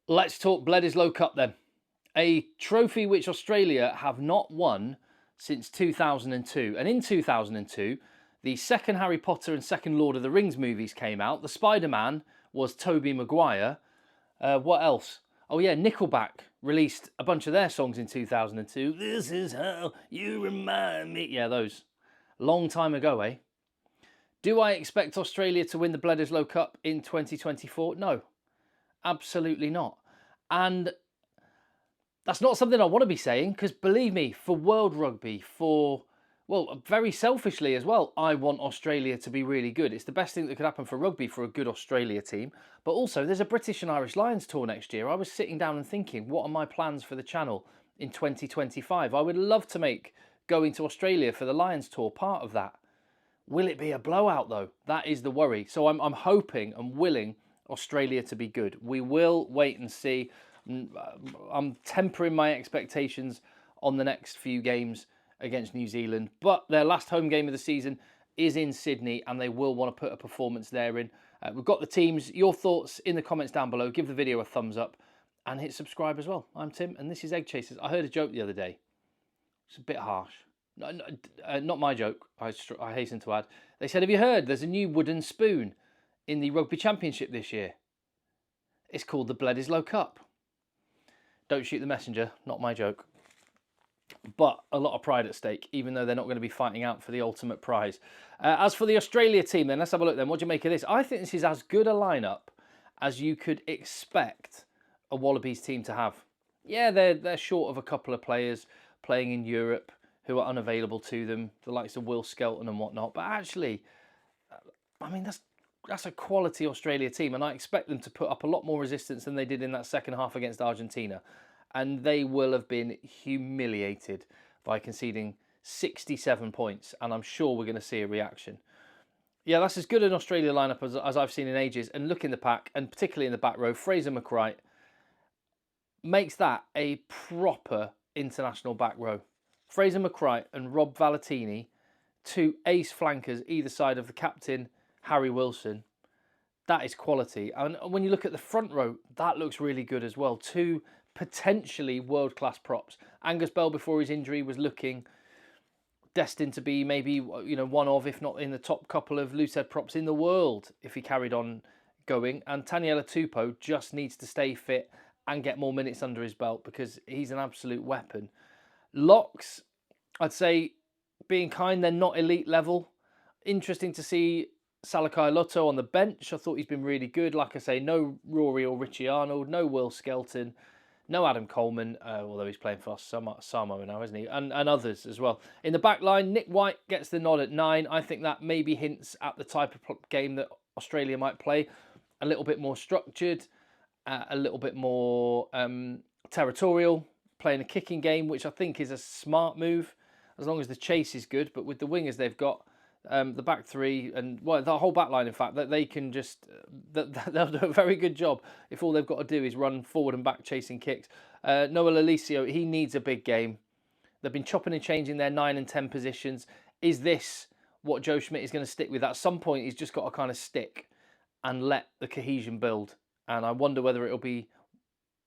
Let's talk Bledisloe Cup then. A trophy which Australia have not won since 2002. And in 2002, the second Harry Potter and second Lord of the Rings movies came out. The Spider-Man was Tobey Maguire. What else? Oh yeah, Nickelback released a bunch of their songs in 2002. This is how you remind me. Yeah, those. Long time ago, eh? Do I expect Australia to win the Bledisloe Cup in 2024? No, absolutely not. And that's not something I want to be saying, because believe me, for World Rugby, well, very selfishly as well, I want Australia to be really good. It's the best thing that could happen for rugby for a good Australia team. But also, there's a British and Irish Lions tour next year. I was sitting down and thinking, what are my plans for the channel in 2025? I would love to make going to Australia for the Lions tour part of that. Will it be a blowout though? That is the worry. So I'm hoping and willing Australia to be good. We will wait and see. I'm tempering my expectations on the next few games against New Zealand, but their last home game of the season is in Sydney and they will want to put a performance there in. We've got the teams. Your thoughts in the comments down below. Give the video a thumbs up and hit subscribe as well. I'm Tim and this is Egg Chasers. I heard a joke the other day. It's a bit harsh. Not my joke, I hasten to add. They said, have you heard there's a new wooden spoon in the Rugby Championship this year? It's called the Bledisloe Cup. Don't shoot the messenger, not my joke. But a lot of pride at stake, even though they're not going to be fighting out for the ultimate prize. As for the Australia team then, let's have a look then. What do you make of this? I think this is as good a lineup as you could expect a Wallabies team to have. Yeah, they're short of a couple of players playing in Europe who are unavailable to them, the likes of Will Skelton and whatnot. But actually, I mean, that's a quality Australia team, and I expect them to put up a lot more resistance than they did in that second half against Argentina. And they will have been humiliated by conceding 67 points, and I'm sure we're going to see a reaction. Yeah, that's as good an Australia lineup as I've seen in ages. And look in the pack, and particularly in the back row, Fraser McReight makes that a proper international back row. Fraser McReight and Rob Valentini, two ace flankers either side of the captain, Harry Wilson. That is quality. And when you look at the front row, that looks really good as well. Two potentially world-class props. Angus Bell, before his injury, was looking destined to be maybe, one of, if not in the top couple of loosehead props in the world if he carried on going. And Taniela Tupou just needs to stay fit and get more minutes under his belt because he's an absolute weapon. Locks, I'd say, being kind, they're not elite level. Interesting to see Salakai Lotto on the bench. I thought he's been really good. Like I say, no Rory or Richie Arnold, no Will Skelton, no Adam Coleman, although he's playing for Samoa now, isn't he? And others as well. In the back line, Nick White gets the nod at 9. I think that maybe hints at the type of game that Australia might play. A little bit more structured, a little bit more territorial, playing a kicking game, which I think is a smart move, as long as the chase is good. But with the wingers they've got, the back three, and well, the whole back line, in fact, that they can just, they'll do a very good job if all they've got to do is run forward and back chasing kicks. Noel Alicio, he needs a big game. They've been chopping and changing their 9 and 10 positions. Is this what Joe Schmidt is going to stick with? At some point, he's just got to kind of stick and let the cohesion build. And I wonder whether it'll be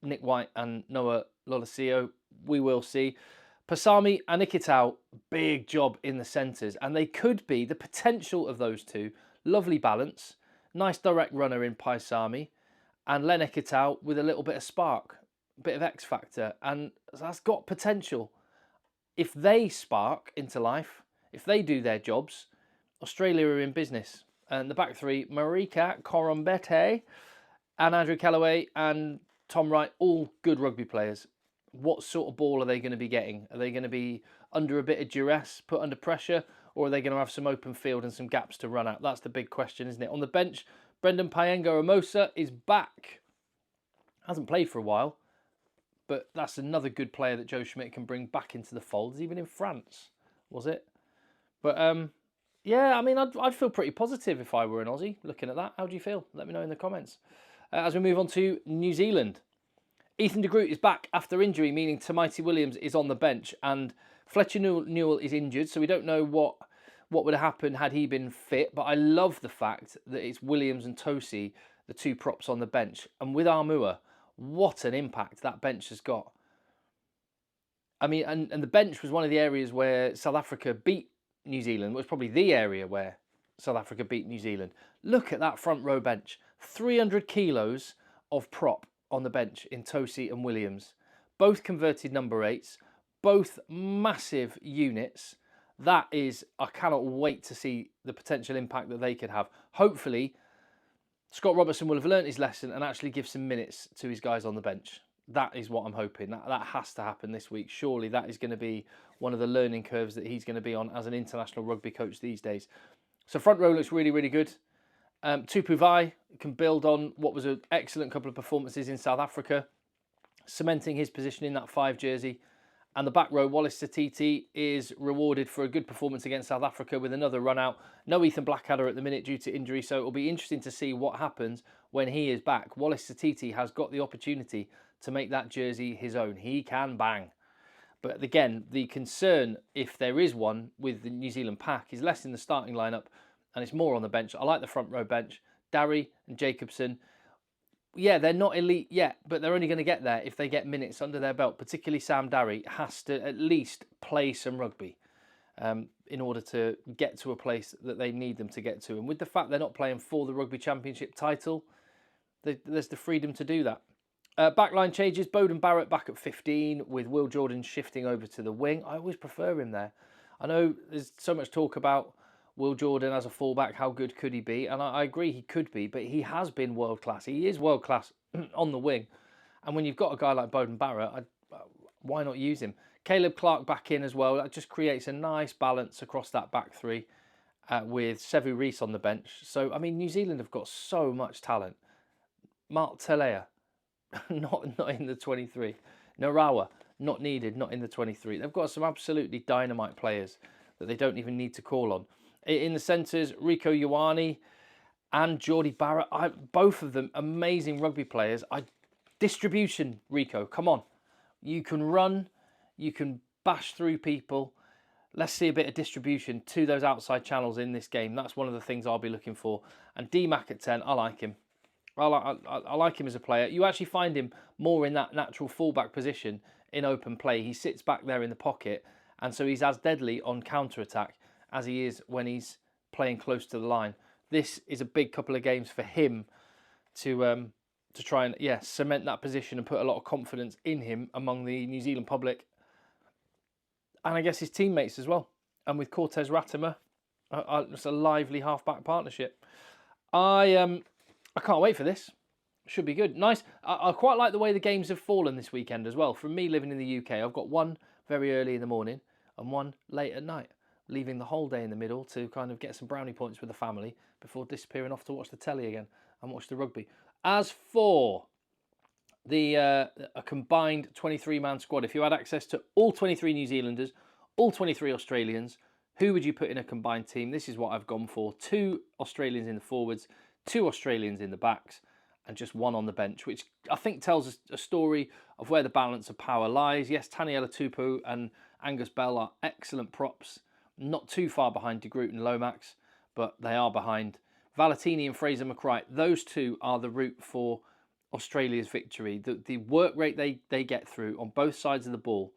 Nick White and Noah Lolesio. We will see. Pasami and Ikitau, big job in the centres. And they could be the potential of those two. Lovely balance. Nice direct runner in Paisami. And Len Ikitau with a little bit of spark. A bit of X factor. And that's got potential. If they spark into life, if they do their jobs, Australia are in business. And the back three, Marika Korombete and Andrew Callaway and Tom Wright, all good rugby players. What sort of ball are they going to be getting? Are they going to be under a bit of duress, put under pressure, or are they going to have some open field and some gaps to run out? That's the big question, isn't it? On the bench, Brendan Payenga-Amosa is back. Hasn't played for a while, but that's another good player that Joe Schmidt can bring back into the fold. Even in France, was it? But yeah, I mean, I'd feel pretty positive if I were an Aussie looking at that. How do you feel? Let me know in the comments. As we move on to New Zealand. Ethan de Groot is back after injury, meaning Tamaiti Williams is on the bench, and Fletcher Newell is injured, so we don't know what would have happened had he been fit. But I love the fact that it's Williams and Tosi, the two props on the bench. And with Armua, What an impact that bench has got. I mean, and the bench was one of the areas where South Africa beat New Zealand. It was probably the area where South Africa beat New Zealand. Look at that front row bench. 300 kilos of prop on the bench in Tosi and Williams. Both converted number 8s. Both massive units. That is, I cannot wait to see the potential impact that they could have. Hopefully, Scott Robertson will have learnt his lesson and actually give some minutes to his guys on the bench. That is what I'm hoping. That has to happen this week. Surely that is going to be one of the learning curves that he's going to be on as an international rugby coach these days. So front row looks really, really good. Tupu Vai can build on what was an excellent couple of performances in South Africa, cementing his position in that 5 jersey. And the back row, Wallace Satiti, is rewarded for a good performance against South Africa with another run out. No Ethan Blackadder at the minute due to injury, so it'll be interesting to see what happens when he is back. Wallace Satiti has got the opportunity to make that jersey his own. He can bang. But again, the concern, if there is one, with the New Zealand pack is less in the starting lineup and it's more on the bench. I like the front row bench. Darry and Jacobson, yeah, they're not elite yet, but they're only going to get there if they get minutes under their belt. Particularly Sam Darry has to at least play some rugby in order to get to a place that they need them to get to. And with the fact they're not playing for the Rugby Championship title, there's the freedom to do that. Backline changes, Bowden Barrett back at 15 with Will Jordan shifting over to the wing. I always prefer him there. I know there's so much talk about Will Jordan as a fullback, how good could he be? And I agree he could be, but he has been world class. He is world class on the wing. And when you've got a guy like Bowden Barrett, why not use him? Caleb Clark back in as well. That just creates a nice balance across that back three with Sevu Reece on the bench. So, I mean, New Zealand have got so much talent. Mark Telea, not in the 23. Narawa, not needed, not in the 23. They've got some absolutely dynamite players that they don't even need to call on. In the centres, Rico Ioane and Geordie Barrett, both of them amazing rugby players. Distribution, Rico, come on. You can run, you can bash through people. Let's see a bit of distribution to those outside channels in this game. That's one of the things I'll be looking for. And D-Mac at 10, I like him. I like him as a player. You actually find him more in that natural fullback position in open play. He sits back there in the pocket, and so he's as deadly on counter-attack as he is when he's playing close to the line. This is a big couple of games for him to try and cement that position and put a lot of confidence in him among the New Zealand public, and I guess his teammates as well. And with Cortez Ratimer, it's a lively half-back partnership. I can't wait for this. Should be good. Nice. I quite like the way the games have fallen this weekend as well. From me living in the UK, I've got one very early in the morning and one late at night, leaving the whole day in the middle to kind of get some brownie points with the family before disappearing off to watch the telly again and watch the rugby. As for a combined 23-man squad, if you had access to all 23 New Zealanders, all 23 Australians, who would you put in a combined team? This is what I've gone for. 2 Australians in the forwards, 2 Australians in the backs, and just 1 on the bench, which I think tells a story of where the balance of power lies. Yes, Taniela Tupou and Angus Bell are excellent props, not too far behind De Groot and Lomax, but they are behind Valetini and Fraser McRae. Those 2 are the route for Australia's victory. The work rate they get through on both sides of the ball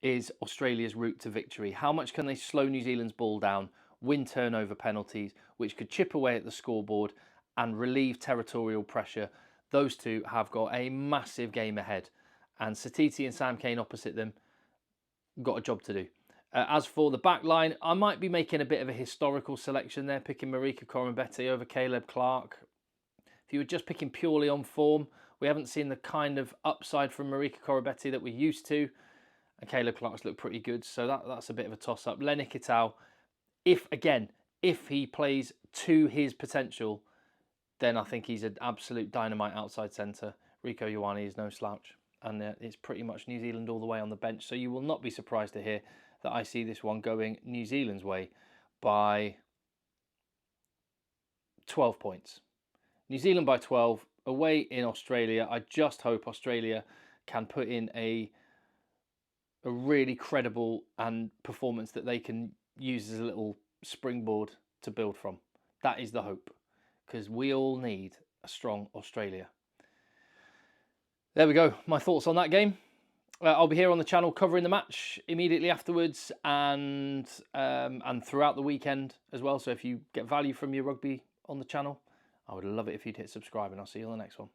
is Australia's route to victory. How much can they slow New Zealand's ball down, win turnover penalties, which could chip away at the scoreboard and relieve territorial pressure? Those 2 have got a massive game ahead. And Satiti and Sam Cane opposite them got a job to do. As for the back line, I might be making a bit of a historical selection there, picking Marika Korombete over Caleb Clark. If you were just picking purely on form, we haven't seen the kind of upside from Marika Korombete that we're used to. And Caleb Clark's looked pretty good, so that's a bit of a toss-up. Lenny Kitau, if he plays to his potential, then I think he's an absolute dynamite outside centre. Rico Ioane is no slouch. And it's pretty much New Zealand all the way on the bench. So you will not be surprised to hear that I see this one going New Zealand's way by 12 points. New Zealand by 12, away in Australia. I just hope Australia can put in a really credible and performance that they can use as a little springboard to build from. That is the hope, because we all need a strong Australia. there we go. My thoughts on that game. I'll be here on the channel covering the match immediately afterwards and throughout the weekend as well. So if you get value from your rugby on the channel, I would love it if you'd hit subscribe, and I'll see you on the next one.